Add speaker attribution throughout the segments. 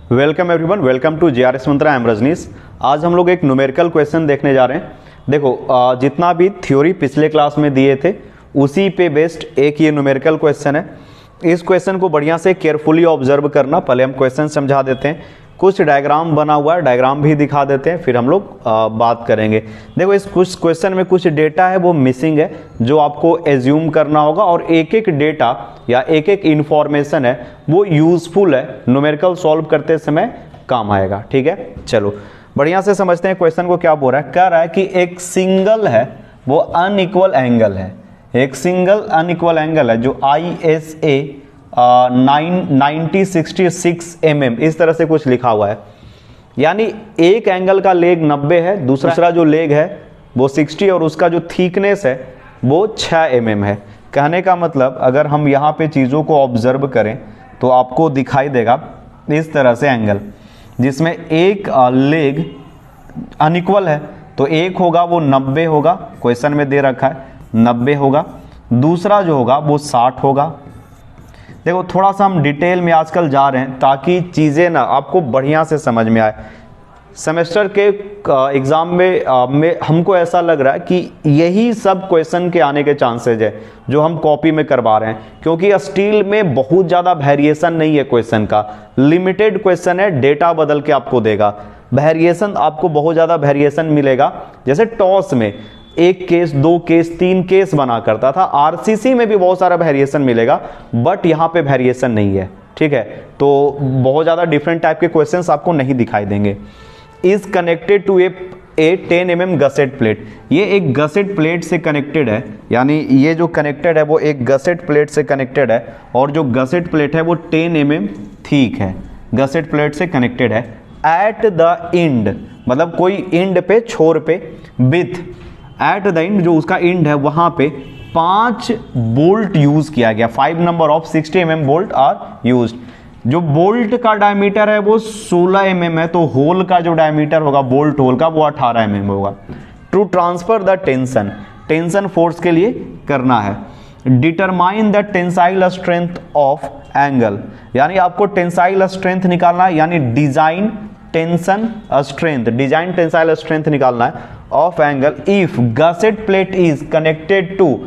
Speaker 1: Welcome everyone, welcome to JRS Mantra. I am Rajnish. आज हम लोग एक न्यूमेरिकल क्वेश्चन देखने जा रहे हैं। देखो, जितना भी थ्योरी पिछले क्लास में दिए थे उसी पे बेस्ड एक ये न्यूमेरिकल क्वेश्चन है। इस क्वेश्चन को बढ़िया से केयरफुली ऑब्जर्व करना। पहले हम क्वेश्चन समझा देते हैं, कुछ डायग्राम बना हुआ है, डायग्राम भी दिखा देते हैं, फिर हम लोग बात करेंगे। देखो, इस कुछ क्वेश्चन में कुछ डेटा है वो मिसिंग है जो आपको एज्यूम करना होगा, और एक एक डेटा या एक एक इंफॉर्मेशन है वो यूजफुल है, न्यूमेरिकल सॉल्व करते समय काम आएगा। ठीक है, चलो बढ़िया से समझते हैं क्वेश्चन को क्या बोल रहा है। कह रहा है कि एक सिंगल है वो अनइक्वल एंगल है, एक सिंगल अनइक्वल एंगल है जो ISA 9066 mm इस तरह से कुछ लिखा हुआ है। यानी एक एंगल का लेग 90 है, दूसरा जो लेग है वो 60 और उसका जो थिकनेस है वो 6 mm है। कहने का मतलब अगर हम यहाँ पे चीज़ों को ऑब्जर्व करें तो आपको दिखाई देगा इस तरह से एंगल, जिसमें एक लेग अनइक्वल है तो एक होगा वो 90 होगा, क्वेश्चन में दे रखा है 90 होगा, दूसरा जो होगा वो 60 होगा। देखो, थोड़ा सा हम डिटेल में आजकल जा रहे हैं ताकि चीज़ें ना आपको बढ़िया से समझ में आए। सेमेस्टर के एग्ज़ाम में हमको ऐसा लग रहा है कि यही सब क्वेश्चन के आने के चांसेज है जो हम कॉपी में करवा रहे हैं, क्योंकि स्टील में बहुत ज़्यादा वेरिएशन नहीं है क्वेश्चन का, लिमिटेड क्वेश्चन है, डेटा बदल के आपको देगा। वेरिएशन आपको बहुत ज़्यादा वेरिएशन मिलेगा, जैसे टॉस में एक केस, दो केस, तीन केस बना करता था, RCC में भी बहुत सारा वेरिएशन मिलेगा, बट यहाँ पे वेरिएशन नहीं है। ठीक है, तो बहुत ज़्यादा डिफरेंट टाइप के क्वेश्चंस आपको नहीं दिखाई देंगे। Is connected to a 10 mm gusset plate, ये एक गसेट प्लेट से कनेक्टेड है, यानी ये जो कनेक्टेड है वो एक गसेट प्लेट से कनेक्टेड है, और जो गसेट प्लेट है वो 10 mm ठीक है, गसेट प्लेट से कनेक्टेड है। एट द एंड, मतलब कोई एंड पे, छोर पे, विथ एट द एंड जो उसका एंड है वहां पे 5 बोल्ट यूज किया गया, 5 number of 60 mm bolt are used. जो बोल्ट का डायमीटर है वो 16 mm है, तो होल का जो डायमीटर होगा बोल्ट होल का वो 18 mm होगा। To transfer the tension, tension force के लिए करना है। Determine the tensile strength of angle, यानी आपको टेंसाइल स्ट्रेंथ निकालना है, यानी design tension strength, design tensile strength निकालना है of angle if gusset plate is connected to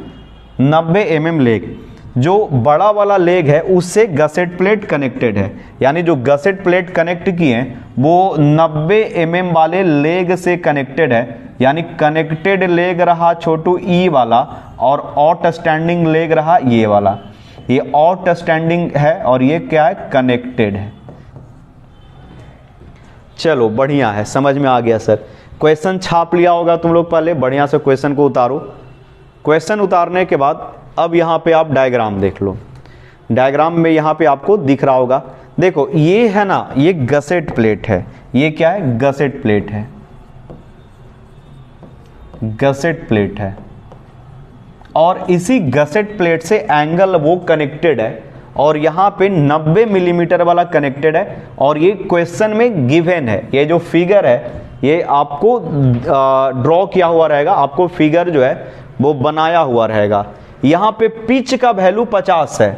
Speaker 1: 90 mm leg. जो बड़ा वाला लेग है उससे गसेट प्लेट कनेक्टेड है, यानी जो गसेट प्लेट कनेक्ट किए हैं वो 90 mm वाले लेग से कनेक्टेड है, यानी कनेक्टेड लेग रहा छोटू ई वाला, और आउट स्टैंडिंग लेग रहा ये वाला। ये आउट स्टैंडिंग है और ये क्या है, कनेक्टेड है। चलो बढ़िया है, समझ में आ गया सर। क्वेश्चन छाप लिया होगा तुम लोग, पहले बढ़िया से क्वेश्चन को उतारो। क्वेश्चन उतारने के बाद अब यहाँ पे आप डायग्राम देख लो। डायग्राम में यहाँ पे आपको दिख रहा होगा, देखो ये है ना, ये गसेट प्लेट है, ये क्या है, गसेट प्लेट है, गसेट प्लेट है, और इसी गसेट प्लेट से एंगल वो कनेक्टेड है, और यहाँ पे 90 मिलीमीटर वाला कनेक्टेड है, और ये क्वेश्चन में गिवन है। ये जो फिगर है ये आपको ड्रॉ किया हुआ रहेगा, आपको फिगर जो है वो बनाया हुआ रहेगा। यहाँ पे पिच का वैल्यू 50 है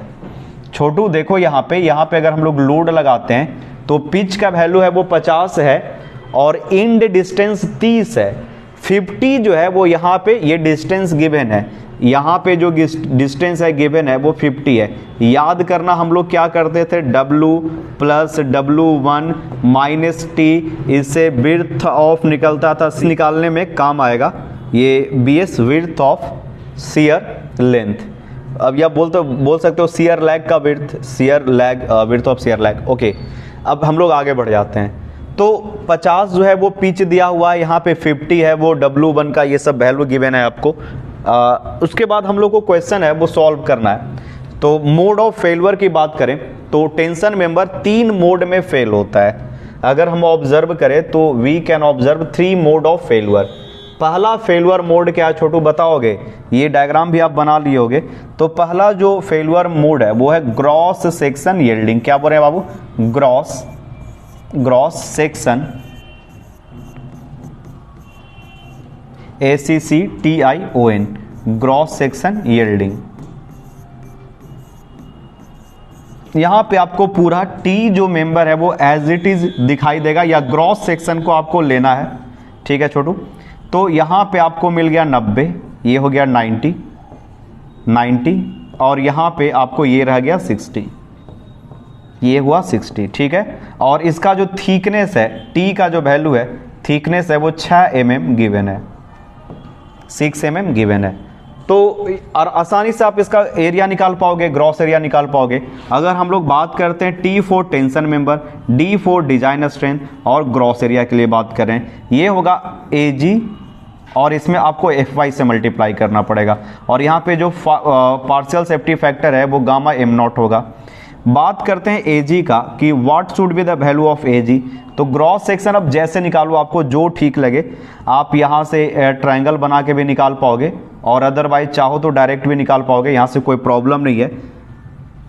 Speaker 1: छोटू, देखो यहाँ पे अगर हम लोग लोड लगाते हैं तो पिच का वैल्यू है वो 50 है, और इंड डिस्टेंस 30 है। 50 जो है वो यहाँ पे ये डिस्टेंस गिवन है, यहाँ पे जो डिस्टेंस है गिवन है वो 50 है। याद करना, हम लोग क्या करते थे, W plus W1 minus T, इससे विड्थ ऑफ निकलता था, निकालने में काम आएगा ये BS, width of shear length. अब यह बोल सकते हो शियर लैग का width, shear lag, width of shear lag. Okay, अब हम लोग आगे बढ़ जाते हैं। तो 50 जो है वो पिच दिया हुआ है, यहाँ पे 50 है वो W1 का, ये सब वैल्यू गिवन है आपको। उसके बाद हम लोग को क्वेश्चन है वो सॉल्व करना है। तो मोड ऑफ फेलवर की बात करें तो टेंशन मेंबर 3 मोड में फेल होता है। अगर हम ऑब्जर्व करें तो we can observe 3 mode of failure. पहला फेलवर मोड क्या है छोटू, बताओगे? ये डायग्राम भी आप बना लिए होगे। तो पहला जो फेलवर मोड है वो है ग्रॉस सेक्शन यील्डिंग। क्या बोल रहे हैं बाबू? Gross section, ACCTION, gross section yielding. यहाँ पे आपको पूरा टी जो मेंबर है वो एज इट इज दिखाई देगा, या ग्रॉस सेक्शन को आपको लेना है, ठीक है छोटू। तो यहाँ पे आपको मिल गया 90, ये हो गया 90, और यहाँ पे आपको ये रह गया 60, ये हुआ 60, ठीक है। और इसका जो थिकनेस है, टी का जो वैल्यू है, थिकनेस है वो 6 mm गिवन है, 6 mm गिवन है। तो और आसानी से आप इसका एरिया निकाल पाओगे, ग्रॉस एरिया निकाल पाओगे। अगर हम लोग बात करते हैं T for tension member, D for design strength, और ग्रॉस एरिया के लिए बात करें, ये होगा AG, और इसमें आपको FY से मल्टीप्लाई करना पड़ेगा, और यहाँ पे जो पार्शियल सेफ्टी फैक्टर है वो गामा m0 होगा। बात करते हैं AG का कि what should be the value of AG। तो ग्रॉस सेक्शन अब जैसे निकालो, आपको जो ठीक लगे, आप यहाँ से ट्रायंगल बना के भी निकाल पाओगे, और अदरवाइज चाहो तो डायरेक्ट भी निकाल पाओगे, यहाँ से कोई प्रॉब्लम नहीं है।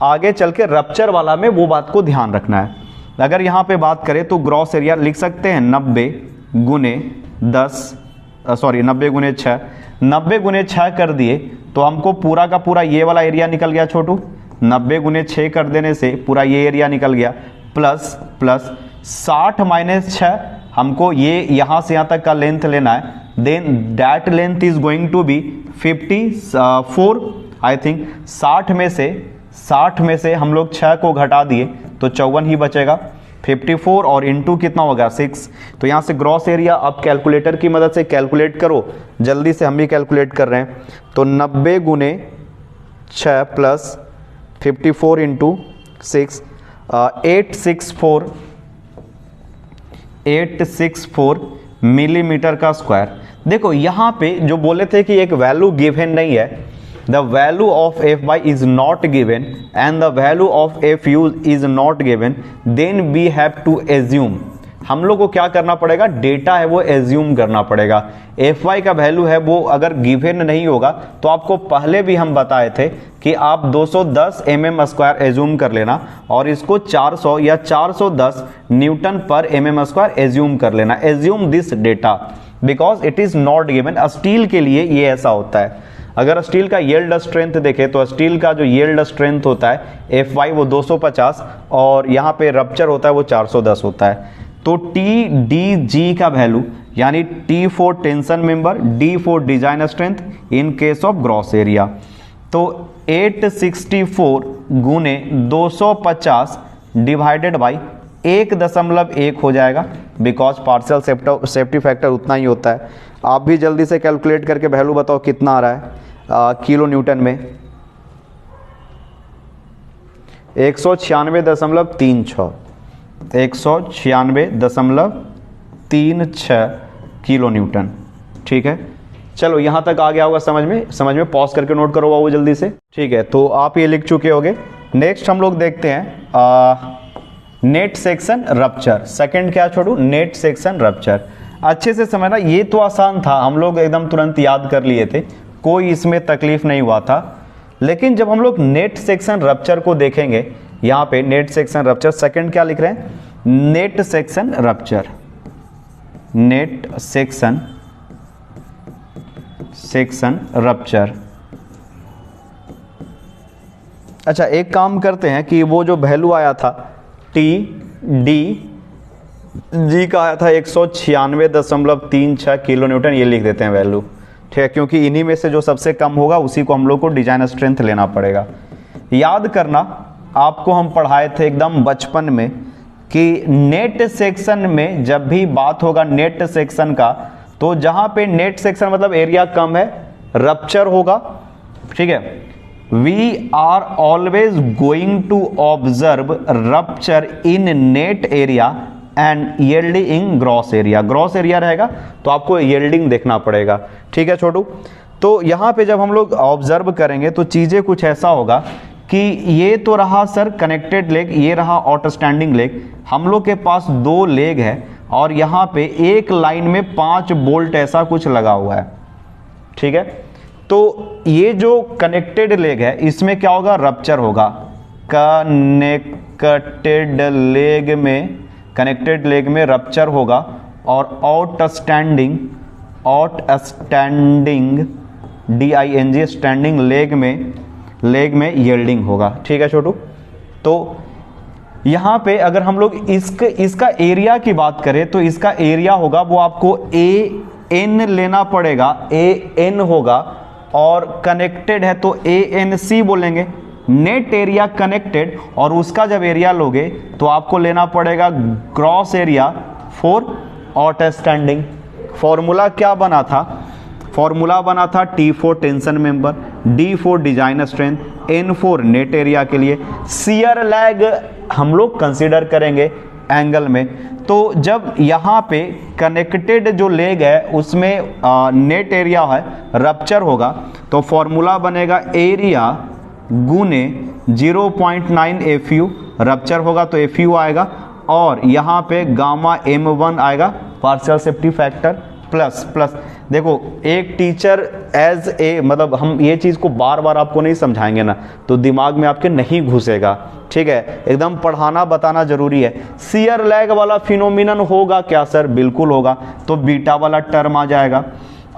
Speaker 1: आगे चल के रप्चर वाला में वो बात को ध्यान रखना है। अगर यहाँ पे बात करें तो ग्रॉस एरिया लिख सकते हैं 90 गुने 6, 90 गुने 6 कर दिए तो हमको पूरा का पूरा ये वाला एरिया निकल गया छोटू। 90 गुने 6 कर देने से पूरा ये एरिया निकल गया, प्लस 60 माइनस 6, हमको ये यहाँ से यहाँ तक का लेंथ लेना है। Then that length is going to be 54 I think. 60 में से हम लोग 6 को घटा दिए तो 54 ही बचेगा। 54 और इंटू कितना होगा 6। तो यहाँ से ग्रॉस एरिया आप कैलकुलेटर की मदद से कैलकुलेट करो, जल्दी से हम भी कैलकुलेट कर रहे हैं। तो 90 गुने 6 प्लस 54 इंटू 6, 864 मिलीमीटर का स्क्वायर। देखो यहाँ पे जो बोले थे कि एक वैल्यू गिवन नहीं है, the value of Fy is not given and the value of Fu is not given, then we have to assume. हम लोग को क्या करना पड़ेगा, डेटा है वो एज्यूम करना पड़ेगा। Fy का वैल्यू है वो अगर गिवन नहीं होगा तो आपको पहले भी हम बताए थे कि आप 210 mm स्क्वायर एज्यूम कर लेना, और इसको 400 या 410 न्यूटन पर mm स्क्वायर एज्यूम कर लेना। Assume this data because it is not given. Steel के लिए ये ऐसा होता है। अगर स्टील का यील्ड स्ट्रेंथ देखें तो स्टील का जो यील्ड स्ट्रेंथ होता है Fy वो 250, और यहाँ पे रप्चर होता है वो 410 होता है। तो TDG का वैल्यू यानी T for tension member, D for design strength in case of gross area. तो 864 गुने 250 डिवाइडेड बाई 1.1 हो जाएगा, बिकॉज पार्शियल सेफ्टी फैक्टर उतना ही होता है। आप भी जल्दी से कैलकुलेट करके वैल्यू बताओ कितना आ रहा है किलो न्यूटन में। 196.36 196.36 किलो न्यूटन, ठीक है। चलो यहाँ तक आ गया होगा समझ में पॉज करके नोट करो वो जल्दी से, ठीक है। तो आप ये लिख चुके होगे। नेक्स्ट हम लोग देखते हैं नेट सेक्शन रप्चर। सेकंड क्या छोड़ू, नेट सेक्शन रप्चर। अच्छे से समझना, ये तो आसान था, हम लोग एकदम तुरंत याद कर लिए थे, कोई इसमें तकलीफ नहीं हुआ था। लेकिन जब हम लोग नेट सेक्शन रप्चर को देखेंगे, यहाँ पे नेट सेक्शन रप्चर, सेकंड क्या लिख रहे हैं, net section rupture, net section rupture. अच्छा एक काम करते हैं कि वो जो वैल्यू आया था TDG का आया था 196.36 किलो न्यूटन, ये लिख देते हैं वैल्यू, ठीक है, क्योंकि इन्हीं में से जो सबसे कम होगा उसी को हम लोग को डिजाइन स्ट्रेंथ लेना पड़ेगा। याद करना, आपको हम पढ़ाए थे एकदम बचपन में कि नेट सेक्शन में जब भी बात होगा नेट सेक्शन का, तो जहां पे नेट सेक्शन मतलब एरिया कम है, रप्चर होगा, ठीक है। We are always going to observe rupture in net area and yielding in gross area. Gross area रहेगा तो आपको यील्डिंग देखना पड़ेगा, ठीक है छोटू। तो यहां पे जब हम लोग ऑब्जर्व करेंगे तो चीजें कुछ ऐसा होगा कि ये तो रहा सर कनेक्टेड लेग, ये रहा आउटस्टैंडिंग लेग। हम लोग के पास 2 लेग है और यहाँ पे एक लाइन में 5 बोल्ट ऐसा कुछ लगा हुआ है, ठीक है। तो ये जो कनेक्टेड लेग है इसमें क्या होगा, रप्चर होगा। कनेक्टेड लेग में रप्चर होगा, और आउटस्टैंडिंग DING स्टैंडिंग लेग में यील्डिंग होगा, ठीक है छोटू। तो यहाँ पे अगर हम लोग इसका एरिया की बात करें तो इसका एरिया होगा वो आपको ए एन लेना पड़ेगा, ए एन होगा, और कनेक्टेड है तो ए एन सी बोलेंगे। नेट एरिया कनेक्टेड और उसका जब एरिया लोगे तो आपको लेना पड़ेगा gross area for outstanding. Formula क्या बना था? फॉर्मूला बना था T for tension member, D for design strength, N for net area के लिए, शियर लैग हम लोग कंसीडर करेंगे एंगल में। तो जब यहाँ पे कनेक्टेड जो लेग है उसमें नेट एरिया है, रप्चर होगा, तो फॉर्मूला बनेगा एरिया गुने 0.9 FU, रप्चर होगा तो FU आएगा, और यहाँ पे गामा M1 आएगा, पार्शियल सेफ्टी फैक्टर प्लस। देखो एक टीचर एज ए, मतलब हम ये चीज़ को बार बार आपको नहीं समझाएंगे ना तो दिमाग में आपके नहीं घुसेगा, ठीक है, एकदम पढ़ाना बताना जरूरी है। शियर लैग वाला फिनोमिनन होगा क्या सर? बिल्कुल होगा, तो बीटा वाला टर्म आ जाएगा।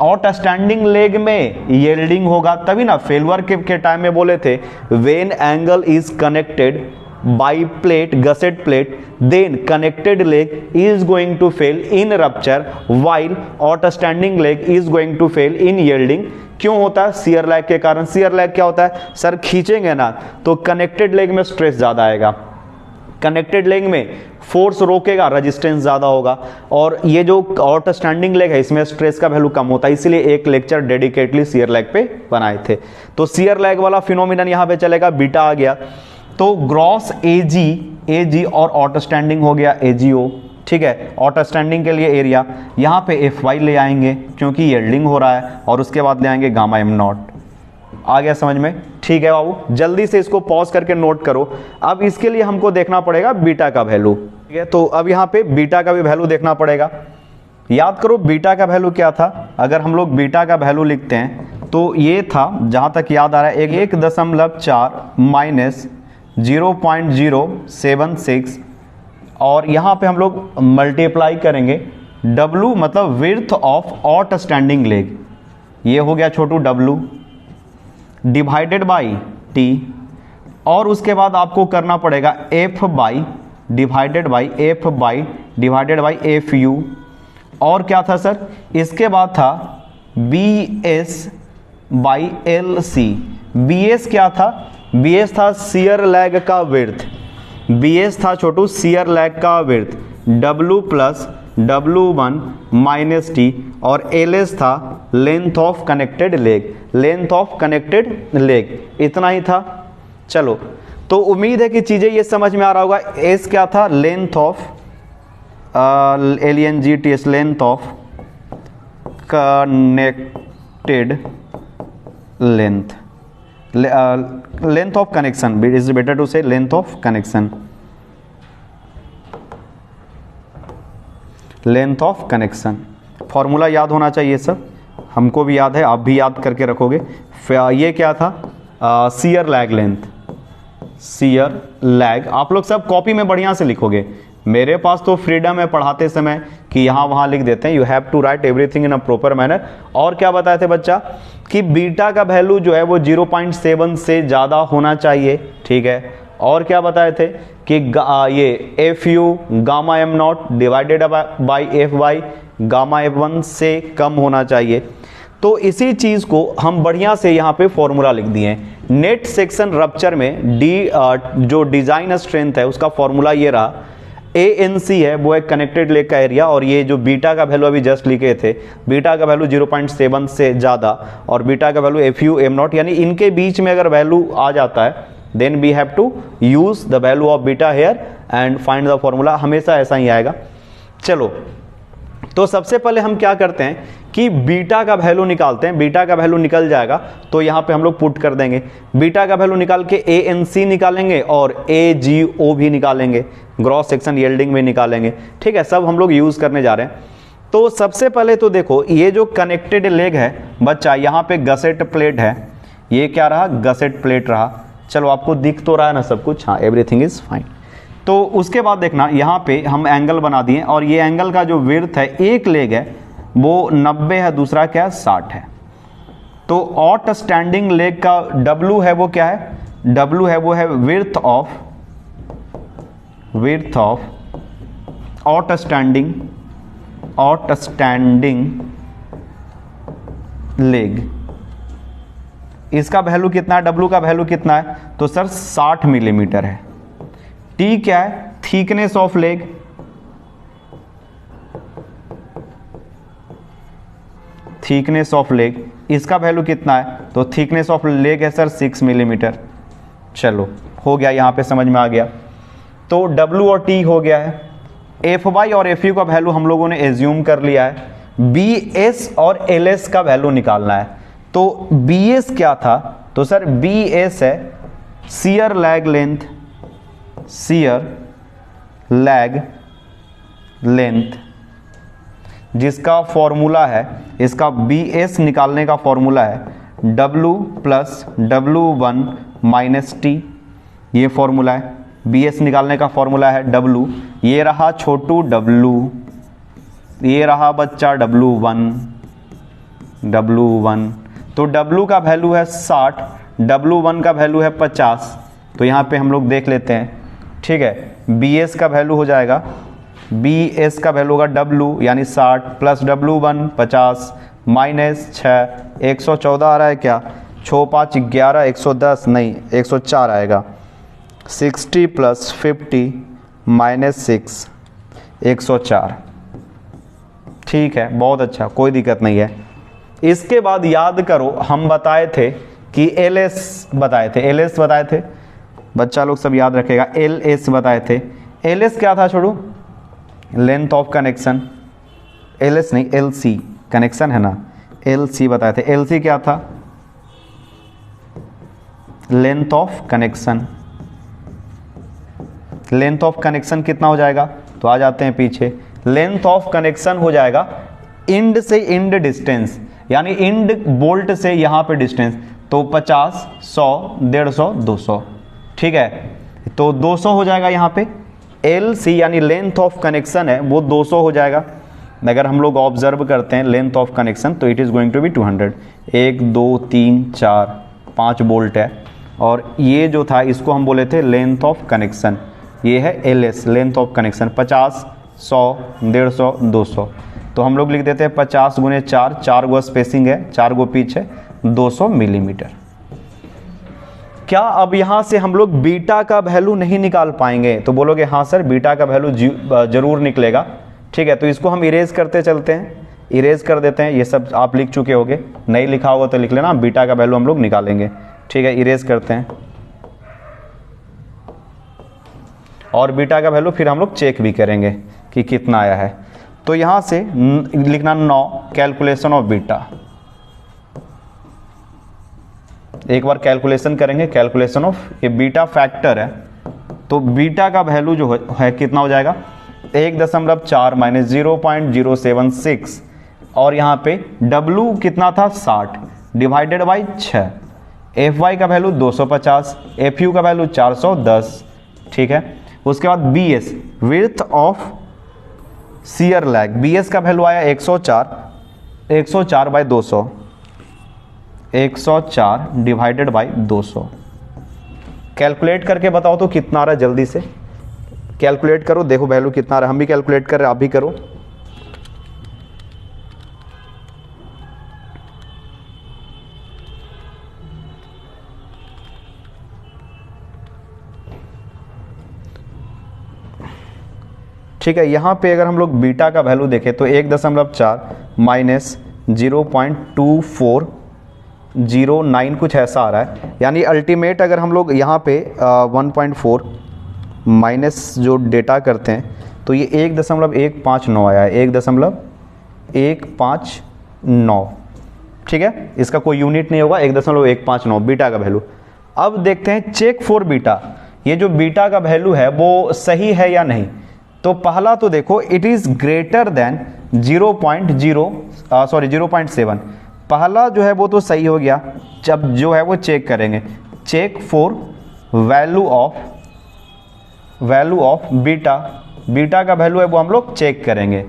Speaker 1: आउटस्टैंडिंग लेग में यील्डिंग होगा, तभी ना फेलवर के टाइम में बोले थे when angle is connected by plate, gusset plate, then connected leg is going to fail in rupture while outstanding leg is going to fail in yielding। क्यों होता है? शियर लैग के कारण। शियर लैग क्या होता है सर? खींचेंगे ना तो कनेक्टेड लेग में स्ट्रेस ज्यादा आएगा, कनेक्टेड लेग में फोर्स रोकेगा, रेजिस्टेंस ज्यादा होगा, और ये जो आउटस्टैंडिंग लेग है इसमें स्ट्रेस का वैल्यू कम होता है, इसीलिए एक लेक्चर डेडिकेटली शियर लैग पे बनाए थे। तो शियर लैग वाला फिनोमिनन यहाँ पे चलेगा, बीटा आ गया, तो ग्रॉस एजी और आउटस्टैंडिंग हो गया एजीओ, ठीक है। आउटस्टैंडिंग के लिए एरिया यहाँ पे एफ वाई ले आएंगे क्योंकि यील्डिंग हो रहा है, और उसके बाद ले आएंगे गामा एम नॉट। आ गया समझ में? ठीक है बाबू, जल्दी से इसको पॉज करके नोट करो। अब इसके लिए हमको देखना पड़ेगा बीटा का वैल्यू, ठीक है। तो अब यहाँ पे बीटा का भी वैल्यू देखना पड़ेगा। याद करो बीटा का वैल्यू क्या था? अगर हम लोग बीटा का वैल्यू लिखते हैं तो ये था, जहाँ तक याद आ रहा है, 1.4 माइनस 0.076, और यहाँ पे हम लोग मल्टीप्लाई करेंगे W मतलब विड्थ ऑफ आउटस्टैंडिंग लेग, ये हो गया छोटू W, डिवाइडेड बाई T, और उसके बाद आपको करना पड़ेगा F by divided by FU, और क्या था सर? इसके बाद था BS बाई LC। BS क्या था? BS था शियर लैग का विड्थ, BS था छोटू शियर लैग का width, W plus W1 minus T, और LS था length of connected leg, length of connected leg, इतना ही था। चलो, तो उम्मीद है कि चीज़ें ये समझ में आ रहा होगा। S क्या था? Length of LNGTS, length of connected length, length of connection, is better to say length of connection, length of connection. Formula याद होना चाहिए सर, हमको भी याद है, आप भी याद करके रखोगे। ये क्या था? Shear lag length, shear lag. आप लोग सब कॉपी में बढ़िया से लिखोगे, मेरे पास तो फ्रीडम है पढ़ाते समय कि यहाँ वहाँ लिख देते हैं। You have to write everything in a proper manner. और क्या बताए थे बच्चा कि बीटा का वैल्यू जो है वो 0.7 से ज़्यादा होना चाहिए, ठीक है। और क्या बताए थे कि ये F U gamma M not divided by F Y gamma F one से कम होना चाहिए। तो इसी चीज़ को हम बढ़िया से यहाँ पे फॉर्मूला लिख दिए हैं। नेट सेक्शन रप्चर में जो डिज़ाइन स्ट्रेंथ है उसका फॉर्मूला ये रहा, ANC है वो एक कनेक्टेड लेग का एरिया, और ये जो बीटा का वैल्यू अभी जस्ट लिखे थे, बीटा का वैल्यू 0.7 से ज़्यादा और बीटा का वैल्यू FU M नॉट, यानी इनके बीच में अगर वैल्यू आ जाता है then we have to use the value of beta here and find the formula, हमेशा ऐसा ही आएगा। चलो, तो सबसे पहले हम क्या करते हैं कि बीटा का वैल्यू निकालते हैं। बीटा का वैल्यू निकल जाएगा तो यहाँ पे हम लोग पुट कर देंगे। बीटा का वैल्यू निकाल के ANC निकालेंगे और AGO भी निकालेंगे, ग्रॉस सेक्शन यील्डिंग में निकालेंगे, ठीक है। सब हम लोग यूज करने जा रहे हैं। तो सबसे पहले तो देखो ये जो कनेक्टेड लेग है बच्चा, यहाँ पे गसेट प्लेट है, ये क्या रहा? गसेट प्लेट रहा। चलो, आपको दिख तो रहा है ना सब कुछ? हाँ, एवरीथिंग इज फाइन। तो उसके बाद देखना यहाँ पे हम एंगल बना दिए, और ये एंगल का जो विड्थ है, एक लेग है वो 90 है, दूसरा क्या है? 60 है। तो आउटस्टैंडिंग लेग का W है वो क्या है? W है वो है width of width of outstanding leg, इसका वैल्यू कितना है, W का वैल्यू कितना है, तो सर 60 मिलीमीटर है। T क्या है, thickness of leg, thickness of leg, इसका वैल्यू कितना है, तो थिकनेस ऑफ लेग है सर 6 मिलीमीटर। चलो हो गया, यहां पे समझ में आ गया। तो W और T हो गया है। FY और FU का वैल्यू हम लोगों ने एज्यूम कर लिया है। BS और LS का वैल्यू निकालना है। तो BS क्या था, तो सर BS है shear lag length, shear lag length, जिसका फॉर्मूला है, इसका BS निकालने का फॉर्मूला है W plus W1 minus T, ये फॉर्मूला है। BS निकालने का फॉर्मूला है W, ये रहा छोटू W, ये रहा बच्चा W1। तो W का वैल्यू है 60, W1 का वैल्यू है 50। तो यहाँ पे हम लोग देख लेते हैं, ठीक है। BS का वैल्यू हो जाएगा, BS का वैल्यू होगा W यानी 60 प्लस W1 50 माइनस 6 114 आ रहा है क्या, 6 5 11 110 नहीं 104 आएगा। 60 प्लस 50 माइनस 6 104, ठीक है, बहुत अच्छा, कोई दिक्कत नहीं है। इसके बाद याद करो, हम बताए थे कि LS बताए थे, LS बताए थे, बच्चा लोग सब याद रखेगा, LS बताए थे। LS क्या था छोड़ू, लेंथ ऑफ कनेक्शन, LS नहीं LC, कनेक्शन है ना, LC बताए थे। LC क्या था, length of connection. Length of connection कितना हो जाएगा, तो आ जाते हैं पीछे, लेंथ ऑफ कनेक्शन हो जाएगा इंड से इंड डिस्टेंस, यानी इंड बोल्ट से यहां पे डिस्टेंस, तो 50 100 150 200, ठीक है। तो 200 हो जाएगा यहाँ पे। LC यानी लेंथ ऑफ कनेक्शन है वो 200 हो जाएगा। अगर हम लोग ऑब्जर्व करते हैं लेंथ ऑफ कनेक्शन, तो it is going to be 200। 1 2 3 4 5 bolt है, और ये जो था इसको हम बोले थे लेंथ ऑफ कनेक्शन, ये है LS, लेंथ ऑफ कनेक्शन। 50 100 150 200, तो हम लोग लिख देते हैं 50 गुने 4, 4 गो स्पेसिंग है, 4 गो पिच है, 200 मिलीमीटर। क्या अब यहां से हम लोग बीटा का वैल्यू नहीं निकाल पाएंगे, तो बोलोगे हाँ सर बीटा का वैल्यू जरूर निकलेगा, ठीक है। तो इसको हम इरेज करते चलते हैं, इरेज कर देते हैं, ये सब आप लिख चुके होगे, नहीं लिखा होगा तो लिख लेना, बीटा का वैल्यू हम लोग निकालेंगे, ठीक है। इरेज करते हैं, और बीटा का वैल्यू फिर हम लोग चेक भी करेंगे कि कितना आया है। तो यहां से लिखना 9 कैलकुलेशन ऑफ बीटा, एक बार कैलकुलेशन करेंगे, कैलकुलेशन ऑफ, ये बीटा फैक्टर है, तो बीटा का वैल्यू जो है कितना हो जाएगा 1.4 माइनस 0.076, और यहाँ पे W कितना था 60 डिवाइडेड बाई 6, FY का वैल्यू 250, FU का वैल्यू 410, ठीक है। उसके बाद BS width of shear lag, BS का वैल्यू आया 104 बाई 200, 104 डिवाइडेड बाई 200। कैलकुलेट करके बताओ तो कितना आ रहा है, जल्दी से कैलकुलेट करो, देखो वैल्यू कितना आ रहा है, हम भी कैलकुलेट कर रहे हैं, आप भी करो। ठीक है, यहां पे अगर हम लोग बीटा का वैल्यू देखें तो 1.4 माइनस 0.2409 कुछ ऐसा आ रहा है, यानी अल्टीमेट अगर हम लोग यहाँ पे 1.4 माइनस जो डेटा करते हैं तो ये 1.159 आया है, 1.159, ठीक है। इसका कोई यूनिट नहीं होगा, 1.159 बीटा का वैल्यू। अब देखते हैं चेक फॉर बीटा, ये जो बीटा का वैल्यू है वो सही है या नहीं। तो पहला तो देखो इट इज ग्रेटर देन 0.7, पहला जो है वो तो सही हो गया। जब जो है वो चेक करेंगे, check for value of beta, beta का वैल्यू है वो हम लोग चेक करेंगे।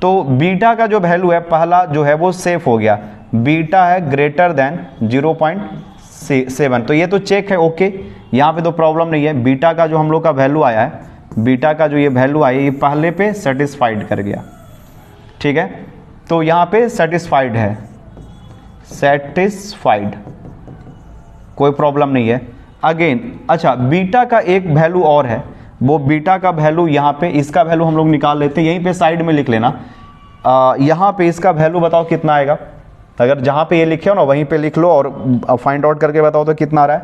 Speaker 1: तो बीटा का जो वैल्यू है पहला जो है वो सेफ हो गया, बीटा है ग्रेटर देन 0.7, तो ये तो चेक है, ओके, यहाँ पे तो प्रॉब्लम नहीं है। बीटा का जो हम लोग का वैल्यू आया है बीटा का जो ये वैल्यू आई ये पहले पे सेटिस्फाइड कर गया, ठीक है। तो यहाँ पे सेटिस्फाइड है, सेटिस्फाइड, कोई प्रॉब्लम नहीं है। अगेन अच्छा, बीटा का एक वैल्यू और है, वो बीटा का वैल्यू यहाँ पे, इसका वैल्यू हम लोग निकाल लेते हैं, यहीं पे साइड में लिख लेना। यहाँ पे इसका वैल्यू बताओ कितना आएगा, अगर जहाँ पे ये लिखे हो ना वहीं पे लिख लो और फाइंड आउट करके बताओ तो कितना आ रहा है।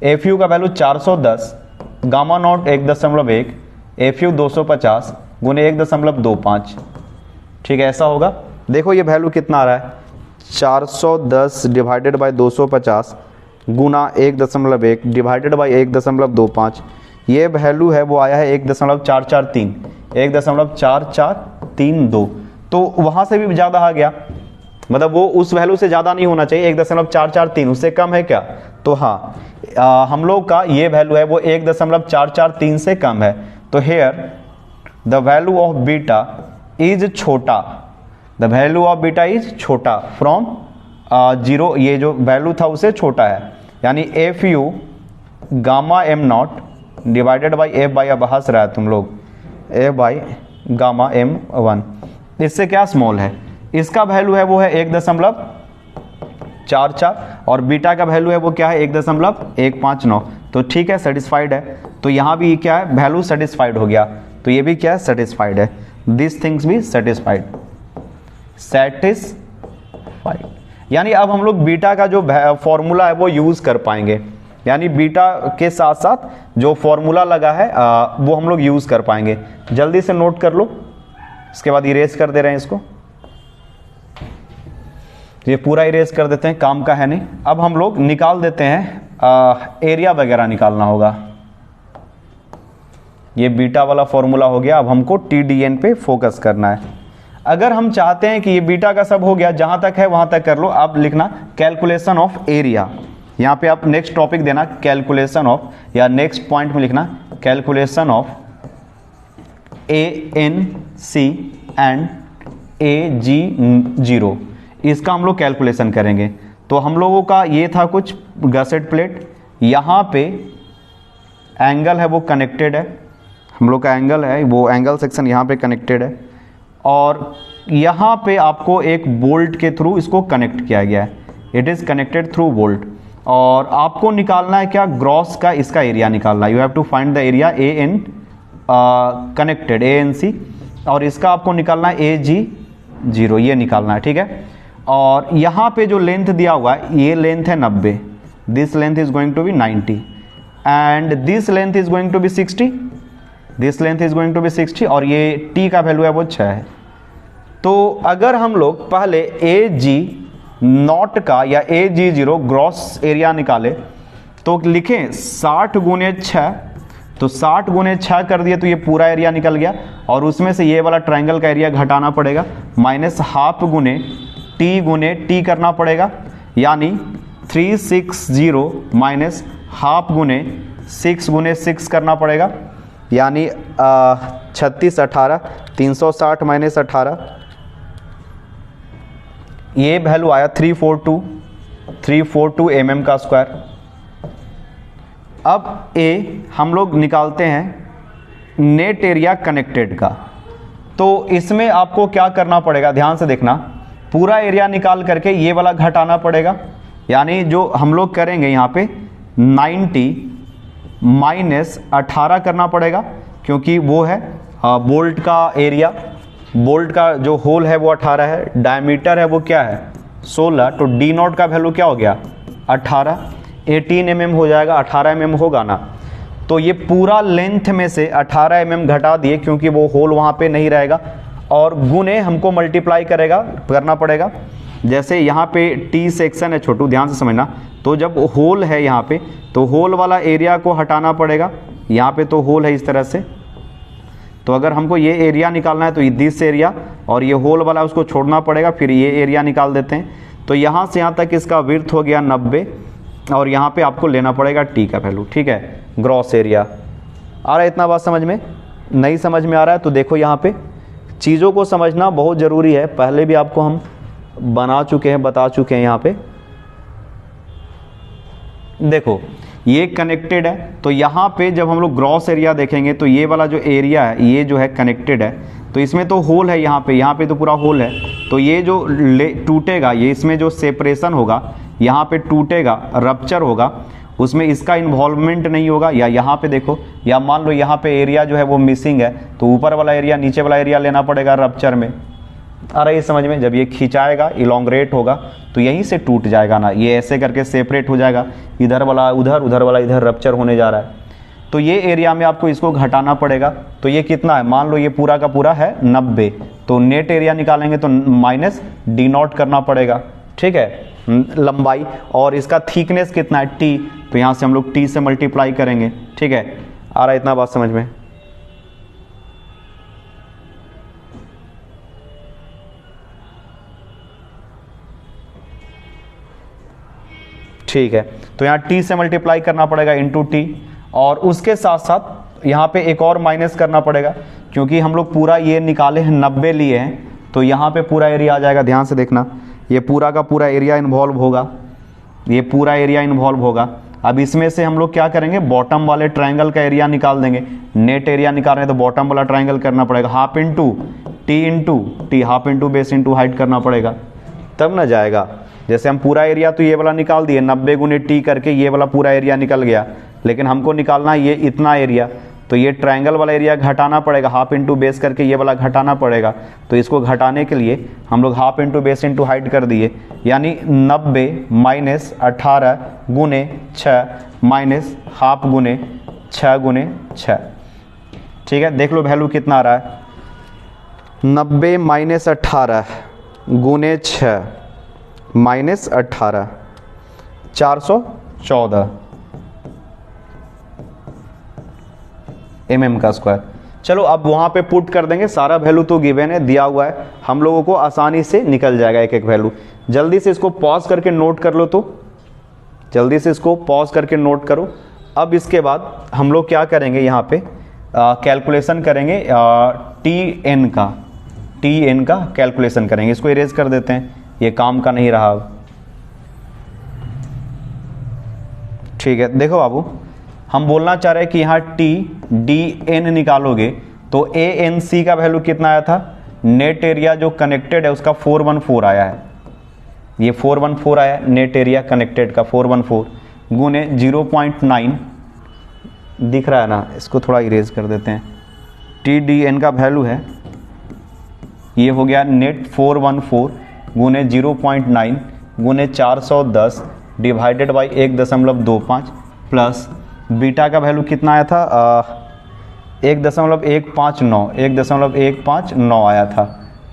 Speaker 1: एफ यू का value 410, gamma not 1.1, F you 250 गुने 1.25, ठीक है, ऐसा होगा। देखो ये वैल्यू कितना आ रहा है, 410 divided by 250 Guna 1.1 divided by 1.25, ये वैल्यू है वो आया है 1.443, 1.4432। तो वहाँ से भी ज़्यादा आ गया, मतलब वो उस वैल्यू से ज़्यादा नहीं होना चाहिए, 1.443, उससे कम है क्या? तो हाँ, हम लोग का ये वैल्यू है वो 1.443 से कम है। तो here the value of beta is छोटा, the value of beta is छोटा फ्रॉम 0, ये जो वैल्यू था उसे छोटा है, यानी F U gamma M not divided by F by, अब हंस रहा है तुम लोग, एफ बाई गामा एम 1, इससे क्या स्मॉल है, इसका वैल्यू है वो है 1.44 और बीटा का वैल्यू है वो क्या है 1.159। तो ठीक है, सेटिस्फाइड है। तो यहाँ भी क्या है, वैल्यू सेटिस्फाइड हो गया, तो ये भी क्या है, सेटिस्फाइड है। दिस थिंग्स भी सेटिस्फाइड, सेटिस्फाइड। यानी अब हम लोग बीटा का जो फॉर्मूला है वो यूज कर पाएंगे, यानी बीटा के साथ साथ जो फॉर्मूला लगा है वो हम लोग यूज कर पाएंगे। जल्दी से नोट कर लो, इसके बाद इरेज कर दे रहे हैं इसको, ये पूरा इरेज कर देते हैं, काम का है नहीं। अब हम लोग निकाल देते हैं, एरिया वगैरह निकालना होगा। ये बीटा वाला फॉर्मूला हो गया, अब हमको TDN पे फोकस करना है। अगर हम चाहते हैं कि ये बीटा का सब हो गया, जहां तक है वहां तक कर लो। अब लिखना कैलकुलेशन ऑफ एरिया, यहाँ पे आप नेक्स्ट टॉपिक देना कैलकुलेशन ऑफ, या नेक्स्ट पॉइंट में लिखना calculation of ANC and AG0, इसका हम लोग कैलकुलेशन करेंगे। तो हम लोगों का ये था कुछ गसेट प्लेट, यहाँ पे एंगल है वो कनेक्टेड है, हम लोग का एंगल है वो एंगल सेक्शन यहाँ पे कनेक्टेड है, और यहाँ पे आपको एक बोल्ट के थ्रू इसको कनेक्ट किया गया है, it is connected through bolt. और आपको निकालना है क्या, ग्रॉस का इसका एरिया निकालना है, you have to find the area AN connected ANC, और इसका आपको निकालना है AG0, ये निकालना है, ठीक है। और यहाँ पे जो लेंथ दिया हुआ है ये लेंथ है 90, this length is going to be 90 and this length is going to be 60, this length is going to be 60, और ये t का वैल्यू है वो 6 है। तो अगर हम लोग पहले AG0 का या AG0 ग्रॉस एरिया निकाले तो लिखें 60 गुने 6, तो 60 गुने 6 कर दिए तो ये पूरा एरिया निकल गया, और उसमें से ये वाला ट्रायंगल का एरिया घटाना पड़ेगा, माइनस हाफ गुने t करना पड़ेगा, यानी 360 माइनस हाफ गुने 6 गुने 6 करना पड़ेगा, यानी 36 18, 360 माइनस 18, ये वैल्यू आया 342 mm का स्क्वायर। अब A हम लोग निकालते हैं नेट एरिया कनेक्टेड का, तो इसमें आपको क्या करना पड़ेगा, ध्यान से देखना, पूरा एरिया निकाल करके ये वाला घटाना पड़ेगा, यानी जो हम लोग करेंगे यहाँ पे 90 माइनस 18 करना पड़ेगा, क्योंकि वो है बोल्ट का एरिया, बोल्ट का जो होल है वो 18 है, डायमीटर है वो क्या है 16, तो D0 का वैल्यू क्या हो गया 18, 18 mm हो जाएगा, 18 mm होगा ना। तो ये पूरा लेंथ में से 18 mm घटा दिए, क्योंकि वो होल वहाँ पे नहीं रहेगा, और गुने हमको मल्टीप्लाई करना पड़ेगा। जैसे यहाँ पे T सेक्शन है छोटू, ध्यान से समझना, तो जब होल है यहाँ पे तो होल वाला एरिया को हटाना पड़ेगा, यहाँ पे तो होल है इस तरह से, तो अगर हमको ये एरिया निकालना है तो दिस एरिया और ये होल वाला उसको छोड़ना पड़ेगा, फिर ये एरिया निकाल देते हैं। तो यहाँ से यहाँ तक इसका विड्थ हो गया 90, और यहाँ पे आपको लेना पड़ेगा t का वैल्यू, ठीक है, ग्रॉस एरिया। आ रहा है इतना बात समझ में? नहीं समझ में आ रहा है तो देखो, यहाँ पे चीज़ों को समझना बहुत ज़रूरी है, पहले भी आपको हम बना चुके हैं, बता चुके हैं। यहाँ पे देखो, ये कनेक्टेड है, तो यहाँ पे जब हम लोग ग्रॉस एरिया देखेंगे तो ये वाला जो एरिया है ये जो है कनेक्टेड है, तो इसमें तो होल है, यहाँ पे तो पूरा होल है, तो ये जो टूटेगा, ये इसमें जो सेपरेशन होगा यहाँ पे टूटेगा, रप्चर होगा, उसमें इसका इन्वॉल्वमेंट नहीं होगा। या यहाँ पे देखो, या मान लो यहाँ पे एरिया जो है वो मिसिंग है, तो ऊपर वाला एरिया नीचे वाला एरिया लेना पड़ेगा रप्चर में। आ रहा है समझ में? जब ये खिंचाएगा, इलोंग्रेट होगा, तो यहीं से टूट जाएगा ना, ये ऐसे करके सेपरेट हो जाएगा, इधर वाला उधर, उधर वाला इधर, रप्चर होने जा रहा है। तो ये एरिया में आपको इसको घटाना पड़ेगा। तो ये कितना है, मान लो ये पूरा का पूरा है 90, तो नेट एरिया निकालेंगे तो माइनस डी नॉट करना पड़ेगा, ठीक है, लंबाई, और इसका थिकनेस कितना है टी, तो यहाँ से हम लोग टी से मल्टीप्लाई करेंगे, ठीक है। आ रहा है इतना बात समझ में? ठीक है, तो यहाँ t से मल्टीप्लाई करना पड़ेगा इंटू टी, और उसके साथ साथ यहाँ पे एक और माइनस करना पड़ेगा, क्योंकि हम लोग पूरा ये निकाले हैं 90 लिए हैं, तो यहाँ पे पूरा एरिया आ जाएगा। ध्यान से देखना, ये पूरा का पूरा एरिया इन्वॉल्व होगा, ये पूरा एरिया इन्वॉल्व होगा। अब इसमें से हम लोग क्या करेंगे, बॉटम वाले ट्रायंगल का एरिया निकाल देंगे। नेट एरिया निकाल रहे हैं तो बॉटम वाला ट्रायंगल करना पड़ेगा, half into T, half into base into height करना पड़ेगा, तब ना जाएगा। जैसे हम पूरा एरिया तो ये वाला निकाल दिए, 90 गुने टी करके ये वाला पूरा एरिया निकल गया, लेकिन हमको निकालना है ये इतना एरिया, तो ये ट्रायंगल वाला एरिया घटाना पड़ेगा, हाफ इंटू बेस करके ये वाला घटाना पड़ेगा। तो इसको घटाने के लिए हम लोग half into base into height कर दिए, यानी 90 माइनस 18 गुने 6 माइनस हाफ गुने 6 गुने 6, ठीक है। देख लो वैल्यू कितना आ रहा है, 90 माइनस 18 गुने 6 माइनस 18, 414 mm का स्क्वायर। चलो अब वहां पे पुट कर देंगे, सारा वैल्यू तो गिवन है, दिया हुआ है, हम लोगों को आसानी से निकल जाएगा एक एक वैल्यू। जल्दी से इसको पॉज करके नोट कर लो, तो जल्दी से इसको पॉज करके नोट करो। अब इसके बाद हम लोग क्या करेंगे, यहाँ पे कैलकुलेशन करेंगे टी एन का कैलकुलेशन करेंगे। इसको इरेज कर देते हैं, ये काम का नहीं रहा। ठीक है, देखो बाबू, हम बोलना चाह रहे हैं कि यहाँ टी डी एन निकालोगे तो ए एन सी का वैल्यू कितना आया था, नेट एरिया जो कनेक्टेड है उसका 414 आया है, ये 414 आया नेट एरिया कनेक्टेड का 414 गुने 0.9 दिख रहा है ना, इसको थोड़ा इरेज कर देते हैं। टी डी एन का वैल्यू है, ये हो गया नेट 414 गुने 0.9 गुने 410 डिवाइडेड बाई 1.25 प्लस बीटा का वैल्यू कितना आया था 1.159 आया था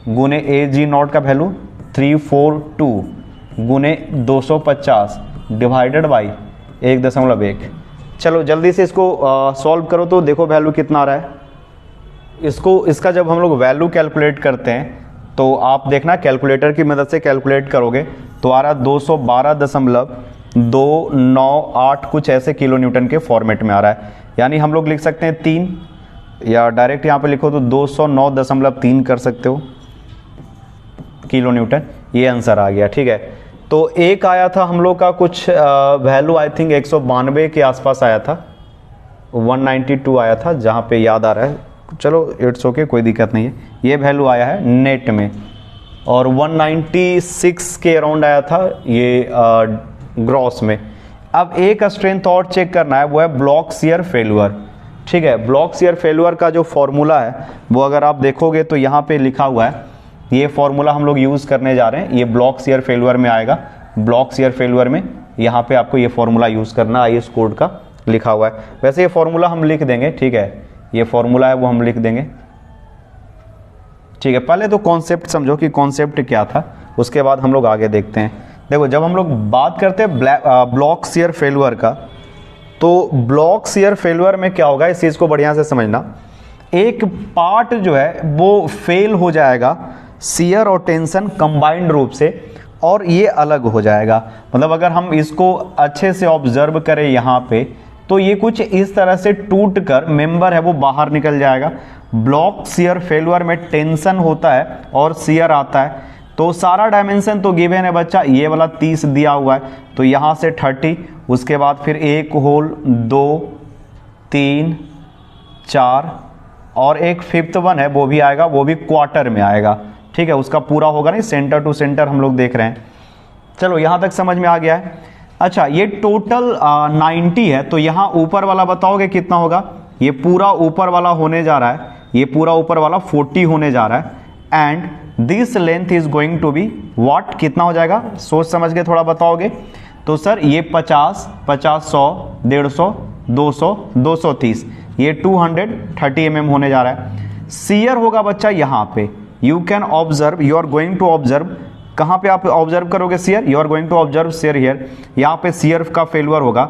Speaker 1: गुने ए जी नॉट का वैल्यू 342 गुने 250 डिवाइडेड बाई 1.1। चलो जल्दी से इसको सॉल्व करो तो देखो वैल्यू कितना आ रहा है। इसका जब हम लोग वैल्यू कैलकुलेट करते हैं तो आप देखना कैलकुलेटर की मदद से कैलकुलेट करोगे तो आ रहा 212.298 कुछ ऐसे किलो न्यूटन के फॉर्मेट में आ रहा है। यानी हम लोग लिख सकते हैं 3 या डायरेक्ट यहाँ पे लिखो तो 209.3 कर सकते हो किलो न्यूटन, ये आंसर आ गया। ठीक है, तो एक आया था हम लोग का कुछ वैल्यू आई थिंक 192 के आसपास आया था, 192 आया था जहाँ पे याद आ रहा है। चलो इट्स ओके, कोई दिक्कत नहीं है। ये वैल्यू आया है नेट में और 196 के अराउंड आया था ये ग्रॉस में। अब एक स्ट्रेंथ और चेक करना है, वो है ब्लॉक शियर फेल्यूर। ठीक है, ब्लॉक शियर फेल्यूर का जो फॉर्मूला है वो अगर आप देखोगे तो यहाँ पे लिखा हुआ है, ये फॉर्मूला हम लोग यूज़ करने जा रहे हैं, ये ब्लॉक शियर फेल्यूर में आएगा। ब्लॉक शियर फेल्यूर में यहाँ पे आपको ये फॉर्मूला यूज़ करना, IS कोड का लिखा हुआ है। वैसे ये फॉर्मूला हम लिख देंगे, ठीक है, ये फॉर्मूला है वो हम लिख देंगे। ठीक है, पहले तो कॉन्सेप्ट समझो कि कॉन्सेप्ट क्या था, उसके बाद हम लोग आगे देखते हैं। देखो जब हम लोग बात करते हैं ब्लॉक शियर फेल्यूर का, तो ब्लॉक शियर फेल्यूर में क्या होगा इस चीज़ को बढ़िया से समझना। एक पार्ट जो है वो फेल हो जाएगा शियर और टेंशन कंबाइंड रूप से, और ये अलग हो जाएगा। मतलब अगर हम इसको अच्छे से ऑब्जर्व करें यहाँ पे, तो ये कुछ इस तरह से टूट कर मेंबर है वो बाहर निकल जाएगा। ब्लॉक शियर फेल्यूर में टेंशन होता है और शियर आता है, तो सारा डायमेंशन तो गिवन है बच्चा, ये वाला 30 दिया हुआ है, तो यहाँ से 30, उसके बाद फिर 1 होल 2 3 4 और एक फिफ्थ वन है वो भी आएगा, वो भी क्वार्टर में आएगा, ठीक है, उसका पूरा होगा नहीं, सेंटर टू सेंटर हम लोग देख रहे हैं। चलो यहाँ तक समझ में आ गया है। अच्छा ये टोटल 90 है, तो यहाँ ऊपर वाला बताओगे कितना होगा? ये पूरा ऊपर वाला होने जा रहा है, ये पूरा ऊपर वाला 40 होने जा रहा है, and this length is going to be what, कितना हो जाएगा? सोच समझ के थोड़ा बताओगे। तो सर ये 50 50 100 150 200 230, ये 230 mm होने जा रहा है। सीयर होगा बच्चा यहाँ पे, you can observe, you are going to observe, कहाँ पे आप ऑब्जर्व करोगे shear? You are going to observe shear here, यहाँ पे सीयर का फेल्यूर होगा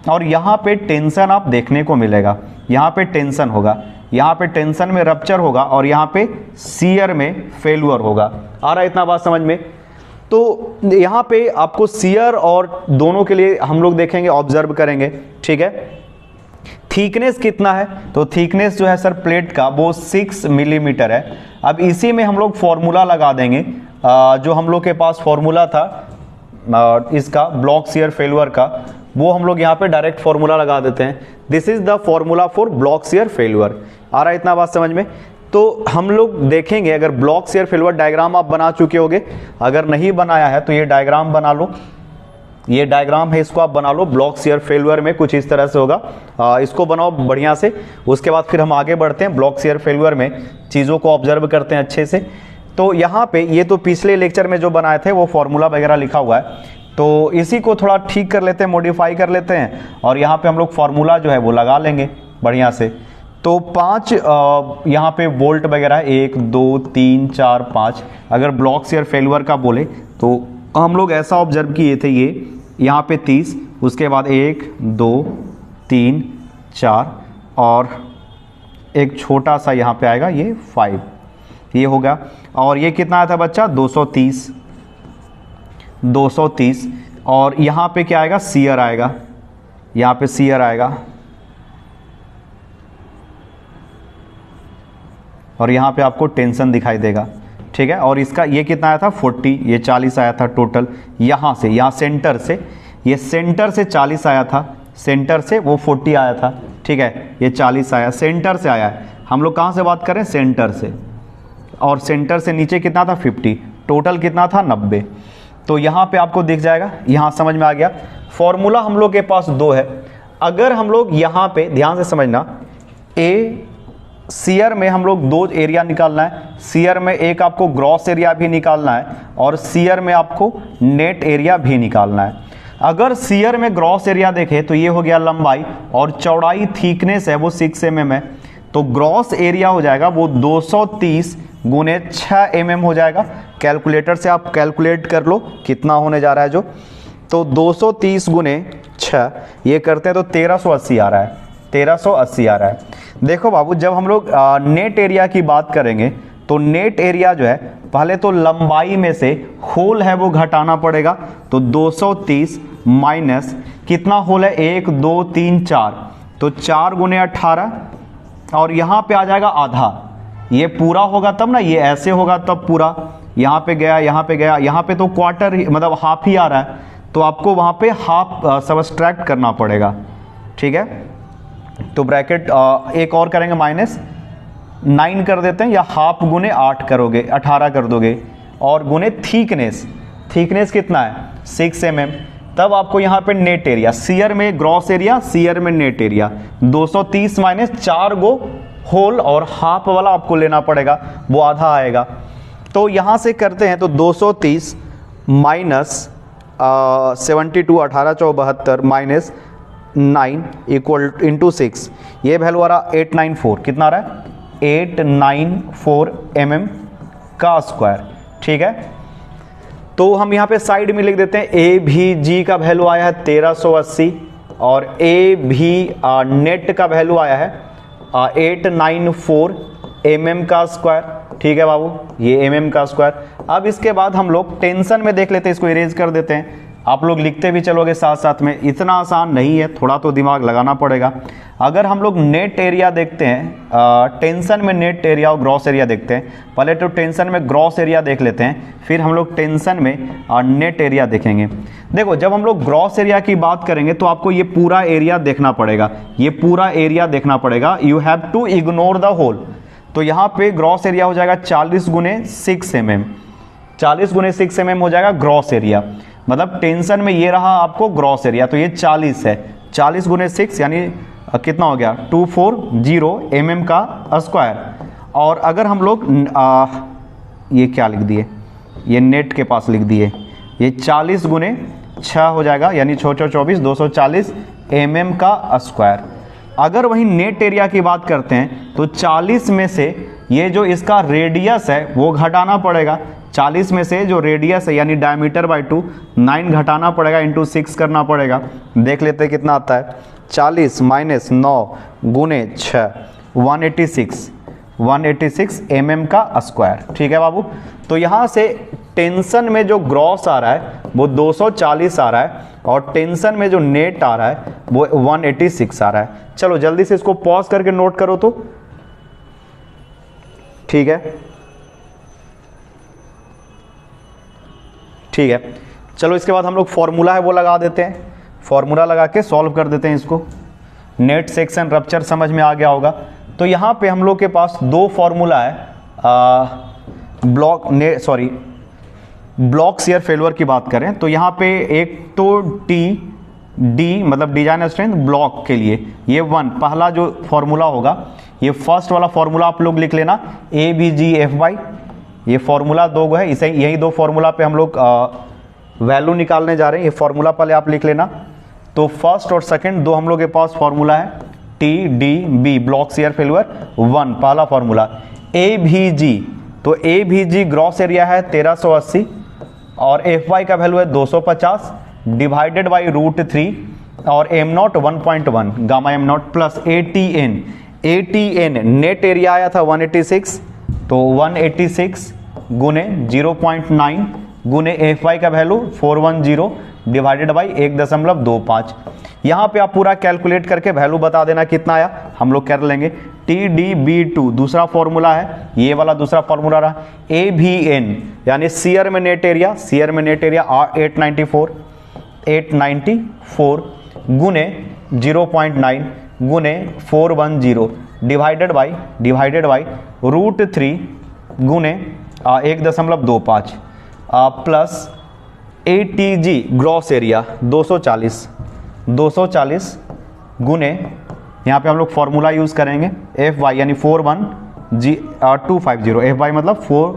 Speaker 1: और यहाँ पे टेंशन आप देखने को मिलेगा, यहाँ पे टेंशन होगा, यहाँ पे टेंशन में रप्चर होगा और यहाँ पे सीयर में फेल्यूर होगा। आ रहा है इतना बात समझ में? तो यहाँ पे आपको सीयर और दोनों के लिए हम लोग देखेंगे, ऑब्जर्व करेंगे, ठीक है। थिकनेस कितना है? तो थिकनेस जो है सर प्लेट का वो 6 मिलीमीटर है। अब इसी में हम लोग फॉर्मूला लगा देंगे, जो हम लोग के पास फॉर्मूला था इसका ब्लॉक शियर फेल्यूर का, वो हम लोग यहाँ पे डायरेक्ट फॉर्मूला लगा देते हैं। This is the formula for block shear failure. आ रहा है इतना बात समझ में? तो हम लोग देखेंगे, अगर ब्लॉक शियर फेल्यूर डायग्राम आप बना चुके होगे, अगर नहीं बनाया है तो ये डायग्राम बना लो, ये डायग्राम है, इसको आप बना लो। ब्लॉक शियर फेल्यूर में कुछ इस तरह से होगा, इसको बनाओ बढ़िया से, उसके बाद फिर हम आगे बढ़ते हैं। ब्लॉक शियर फेल्यूर में चीज़ों को ऑब्जर्व करते हैं अच्छे से। तो यहाँ पे ये तो पिछले लेक्चर में जो बनाए थे वो फॉर्मूला वगैरह लिखा हुआ है, तो इसी को थोड़ा ठीक कर लेते हैं, मॉडिफाई कर लेते हैं और यहाँ पे हम लोग फार्मूला जो है वो लगा लेंगे बढ़िया से। तो 5 यहाँ पे वोल्ट वगैरह 1 2 3 4 5, अगर ब्लॉक शियर फेल्यूर का बोले तो हम लोग ऐसा ऑब्जर्व किए थे, ये यहाँ पे 30, उसके बाद 1 2 3 4 और एक छोटा सा यहाँ पे आएगा ये 5, ये होगा। और ये कितना आया था बच्चा? 230 और यहाँ पे क्या आएगा? सीयर आएगा, यहाँ पे सीयर आएगा और यहाँ पे आपको टेंशन दिखाई देगा, ठीक है। और इसका ये कितना आया था? 40, ये 40 आया था टोटल। यहाँ से, यहाँ सेंटर से, ये सेंटर से 40 आया था, सेंटर से वो 40 आया था, ठीक है, ये 40 आया, सेंटर से आया है। हम लोग कहाँ से बात करें? सेंटर से। और सेंटर से नीचे कितना था? 50, टोटल कितना था? 90। तो यहाँ पे आपको दिख जाएगा, यहाँ समझ में आ गया। फॉर्मूला हम लोग के पास 2 है। अगर हम लोग यहाँ पे ध्यान से समझना, ए सीयर में हम लोग 2 एरिया निकालना है, सीयर में एक आपको ग्रॉस एरिया भी निकालना है और सीयर में आपको नेट एरिया भी निकालना है। अगर सीयर में ग्रॉस एरिया देखें तो ये हो गया लंबाई और चौड़ाई थिकनेस है वो 6 mm है, तो ग्रॉस एरिया हो जाएगा वो 230 गुने 6 mm हो जाएगा। कैलकुलेटर से आप कैलकुलेट कर लो कितना होने जा रहा है जो, तो 230 गुने 6 ये करते हैं तो 1380 आ रहा है, 1380 आ रहा है। देखो बाबू, जब हम लोग नेट एरिया की बात करेंगे तो नेट एरिया जो है पहले तो लंबाई में से होल है वो घटाना पड़ेगा, तो 230 माइनस कितना होल है? 1 2 3 4, तो 4 गुने 18 और यहाँ पे आ जाएगा आधा। ये पूरा होगा तब ना, ये ऐसे होगा तब पूरा, यहाँ पे गया, यहाँ पे गया, यहाँ पे तो क्वार्टर मतलब हाफ ही आ रहा है, तो आपको वहाँ पे हाफ सबट्रैक्ट करना पड़ेगा, ठीक है। तो ब्रैकेट एक और करेंगे, माइनस 9 कर देते हैं, या हाफ गुने 8 करोगे, 18 कर दोगे, और गुने थिकनेस, थिकनेस कितना है? 6 mm। तब आपको यहाँ पे नेट एरिया, सीयर में ग्रॉस एरिया, सीयर में नेट एरिया, 230 माइनस 4 गो होल और हाफ वाला आपको लेना पड़ेगा, वो आधा आएगा। तो यहाँ से करते हैं तो 230 माइनस 72, 18 4 72 माइनस 9 इक्वल इंटू 6, ये वैल्यू आ रहा 894, कितना आ रहा है? 894 mm का स्क्वायर, ठीक है। तो हम यहाँ पे साइड में लिख देते हैं, ए भी जी का वैल्यू आया है 1380 और ए भी नेट का वैल्यू आया है 894 mm का स्क्वायर, ठीक है बाबू, ये mm का स्क्वायर। अब इसके बाद हम लोग टेंशन में देख लेते हैं, इसको इरेज कर देते हैं। आप लोग लिखते भी चलोगे साथ साथ में, इतना आसान नहीं है, थोड़ा तो दिमाग लगाना पड़ेगा। अगर हम लोग नेट एरिया देखते हैं, टेंशन में नेट एरिया और ग्रॉस एरिया देखते हैं, पहले तो टेंशन में ग्रॉस एरिया देख लेते हैं, फिर हम लोग टेंशन में नेट एरिया देखेंगे। देखो जब हम लोग ग्रॉस एरिया की बात करेंगे तो आपको ये पूरा एरिया देखना पड़ेगा, ये पूरा एरिया देखना पड़ेगा, you have to ignore the hole. तो यहाँ पे ग्रॉस एरिया हो जाएगा 40 गुने 6 mm, 40 गुने 6 mm हो जाएगा ग्रॉस एरिया। मतलब टेंशन में ये रहा आपको ग्रॉस एरिया, तो ये 40 है, 40 गुने 6 यानी कितना हो गया 240 mm का स्क्वायर। और अगर हम लोग ये क्या लिख दिए, ये नेट के पास लिख दिए, ये 40 गुने 6 हो जाएगा यानी 6 24 240 mm का स्क्वायर। अगर वहीं नेट एरिया की बात करते हैं तो 40 में से ये जो इसका रेडियस है वो घटाना पड़ेगा, 40 में से जो रेडियस है यानी डायमीटर बाई 2 9 घटाना पड़ेगा, इंटू 6 करना पड़ेगा। देख लेते हैं कितना आता है, 40 माइनस 9 गुने 6 186 mm का स्क्वायर। ठीक है बाबू, तो यहाँ से टेंशन में जो ग्रॉस आ रहा है वो 240 आ रहा है और टेंशन में जो नेट आ रहा है वो 186 आ रहा है। चलो जल्दी से इसको पॉज करके नोट करो तो ठीक है, ठीक है। चलो इसके बाद हम लोग फॉर्मूला है वो लगा देते हैं, फॉर्मूला लगा के सॉल्व कर देते हैं इसको। नेट सेक्शन रप्चर समझ में आ गया होगा। तो यहाँ पे हम लोग के पास दो फॉर्मूला है, ब्लॉक शियर फेल्योर की बात करें तो यहाँ पे एक तो डी मतलब डिजाइन स्ट्रेंथ ब्लॉक के लिए, ये 1 पहला जो फॉर्मूला होगा, ये फर्स्ट वाला फॉर्मूला आप लोग लिख लेना ABGFY, ये फॉर्मूला दो है, इसे यही दो फॉर्मूला पे हम लोग वैल्यू निकालने जा रहे हैं। ये फॉर्मूला पहले आप लिख लेना। तो फर्स्ट और सेकंड दो हम लोग के पास फॉर्मूला है, TDB ब्लॉक शियर फेल्योर 1 पहला फॉर्मूला। AVG तो AVG ग्रॉस एरिया है 1380 और FY का वैल्यू है 250 डिवाइडेड बाई √3 और m0 1.1 gamma m0 plus ATN net area आया था 186, तो 186 गुने 0.9 गुने FY का वैल्यू 410 डिवाइडेड बाई 1.25। यहाँ पे आप पूरा कैलकुलेट करके वैल्यू बता देना कितना आया, हम लोग कर लेंगे। TDB2 दूसरा फॉर्मूला है, ये वाला दूसरा फॉर्मूला रहा। AVN यानी शियर में नेट एरिया, शियर में नेट एरिया 894 गुने 0.9 गुने 410 डिवाइडेड बाई √3 गुने 1.25 प्लस ATG ग्रॉस एरिया 240 गुने, यहाँ पे हम लोग फॉर्मूला यूज करेंगे FY यानी 41250 FY मतलब 4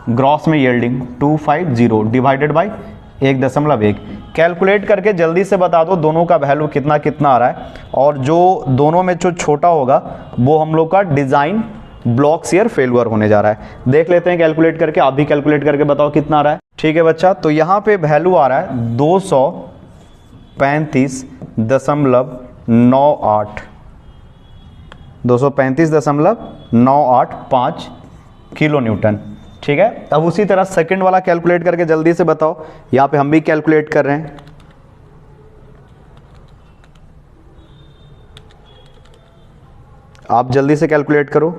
Speaker 1: ग्रॉस में यील्डिंग 250 डिवाइडेड बाई 1.1। कैलकुलेट करके जल्दी से बता दो दोनों का वैल्यू कितना कितना आ रहा है, और जो दोनों में जो छोटा होगा वो हम लोग का डिजाइन ब्लॉक शियर फेल्योर होने जा रहा है। देख लेते हैं कैलकुलेट करके, आप भी कैलकुलेट करके बताओ कितना आ रहा है। ठीक है बच्चा, तो यहाँ पे वैल्यू आ रहा है 235.985 किलो न्यूटन। ठीक है, अब उसी तरह सेकंड वाला कैलकुलेट करके जल्दी से बताओ। यहाँ पे हम भी कैलकुलेट कर रहे हैं। आप जल्दी से कैलकुलेट करो।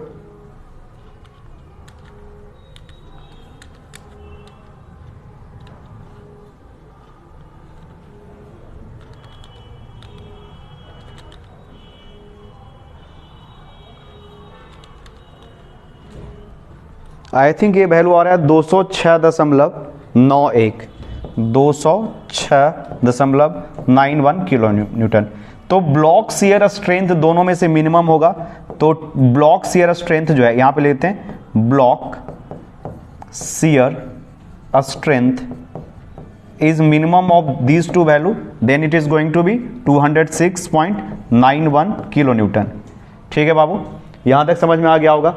Speaker 1: आई थिंक ये वैल्यू आ रहा है 206.91 किलो न्यूटन। तो ब्लॉक शियर स्ट्रेंथ दोनों में से मिनिमम होगा, तो ब्लॉक शियर स्ट्रेंथ जो है यहाँ पे लेते हैं, block shear strength is minimum of these two value, then it is going to be 206.91 kilo Newton. ठीक है बाबू, यहां तक समझ में आ गया होगा।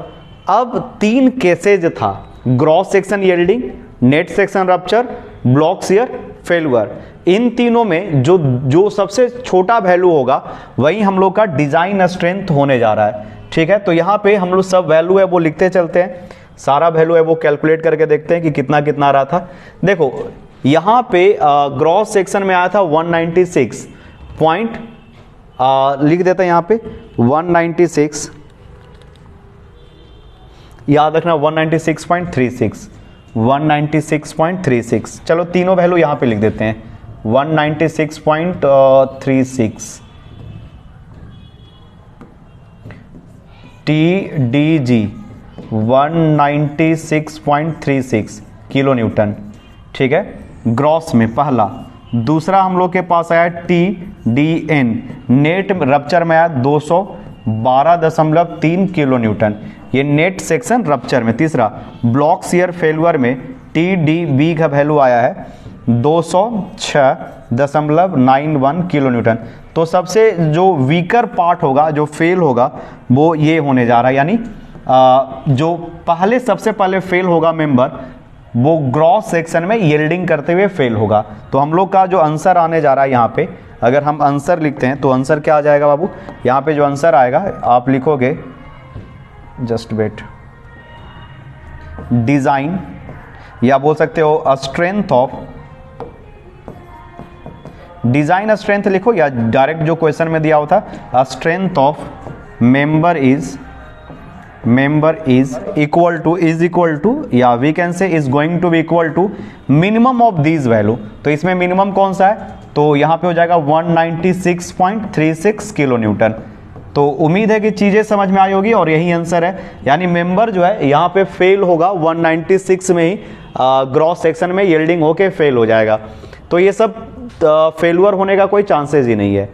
Speaker 1: अब 3 केसेज था, gross section yielding, net section rupture, block shear failure. इन तीनों में जो सबसे छोटा वैल्यू होगा वही हम लोग का डिजाइन स्ट्रेंथ होने जा रहा है। ठीक है, तो यहाँ पे हम लोग सब वैल्यू है वो लिखते चलते हैं, सारा वैल्यू है वो कैलकुलेट करके देखते हैं कि कितना कितना आ रहा था। देखो यहां पे ग्रॉस सेक्शन में आया था 196 पॉइंट, लिख देते हैं यहां पे 196, याद रखना 196.36, 196.36। चलो तीनों वैल्यू यहां पे लिख देते हैं 196.36 TDG 196.36 किलो न्यूटन, ठीक है, ग्रॉस में पहला। दूसरा हम लोग के पास आया TDN, नेट रप्चर में आया 212.3 किलो न्यूटन, ये नेट सेक्शन रप्चर में। तीसरा ब्लॉक शियर फेलुअर में TDB का वैल्यू आया है 206.91 किलो न्यूटन। तो सबसे जो वीकर पार्ट होगा, जो फेल होगा, वो ये होने जा रहा है, यानी जो पहले सबसे पहले फेल होगा मेंबर, वो ग्रॉस सेक्शन में यील्डिंग करते हुए फेल होगा। तो हम लोग का जो आंसर आने जा रहा है यहाँ पे, अगर हम आंसर लिखते हैं तो आंसर क्या आ जाएगा बाबू, यहाँ पे जो आंसर आएगा आप लिखोगे, जस्ट वेट, डिजाइन, या बोल सकते हो स्ट्रेंथ ऑफ, डिजाइन स्ट्रेंथ लिखो, या डायरेक्ट जो क्वेश्चन में दिया होता strength of member is equal to, या we can say is going to be equal to minimum of these value. तो इसमें मिनिमम कौन सा है, तो यहां पे हो जाएगा 196.36 किलो न्यूटन। तो उम्मीद है कि चीजें समझ में आई होगी और यही आंसर है, यानी मेंबर जो है यहाँ पे फेल होगा 196 में ही, ग्रॉस सेक्शन में यील्डिंग होके फेल हो जाएगा। तो ये सब फेलुअर होने का कोई चांसेस ही नहीं है।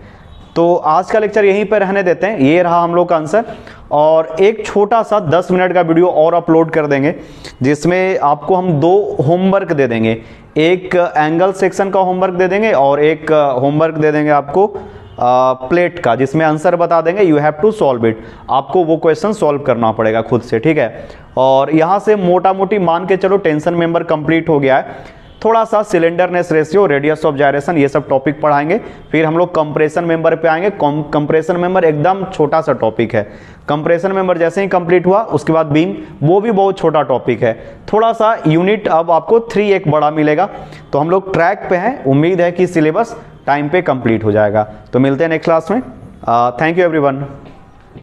Speaker 1: तो आज का लेक्चर यहीं पर रहने देते हैं, ये रहा हम लोग का आंसर। और एक छोटा सा 10 मिनट का वीडियो और अपलोड कर देंगे, जिसमें आपको हम 2 होमवर्क दे देंगे, एक एंगल सेक्शन का होमवर्क दे देंगे और एक होमवर्क दे देंगे आपको प्लेट का, जिसमें आंसर बता देंगे, you have to solve it. आपको वो क्वेश्चन सॉल्व करना पड़ेगा खुद से, ठीक है। और यहां से मोटा मोटी मान के चलो टेंशन मेंबर कंप्लीट हो गया है। थोड़ा सा slenderness ratio, radius of gyration, ये सब टॉपिक पढ़ाएंगे। फिर हम लोग कंप्रेशन मेंबर पे आएंगे। कंप्रेशन मेंबर एकदम छोटा सा टॉपिक है। कंप्रेशन मेंबर जैसे ही कंप्लीट हुआ उसके बाद बीम, वो भी बहुत छोटा टॉपिक है। थोड़ा सा यूनिट अब आपको 3 एक बड़ा मिलेगा। तो हम लोग ट्रैक पे हैं, उम्मीद है कि सिलेबस टाइम पे कंप्लीट हो जाएगा। तो मिलते हैं नेक्स्ट क्लास में। Thank you everyone.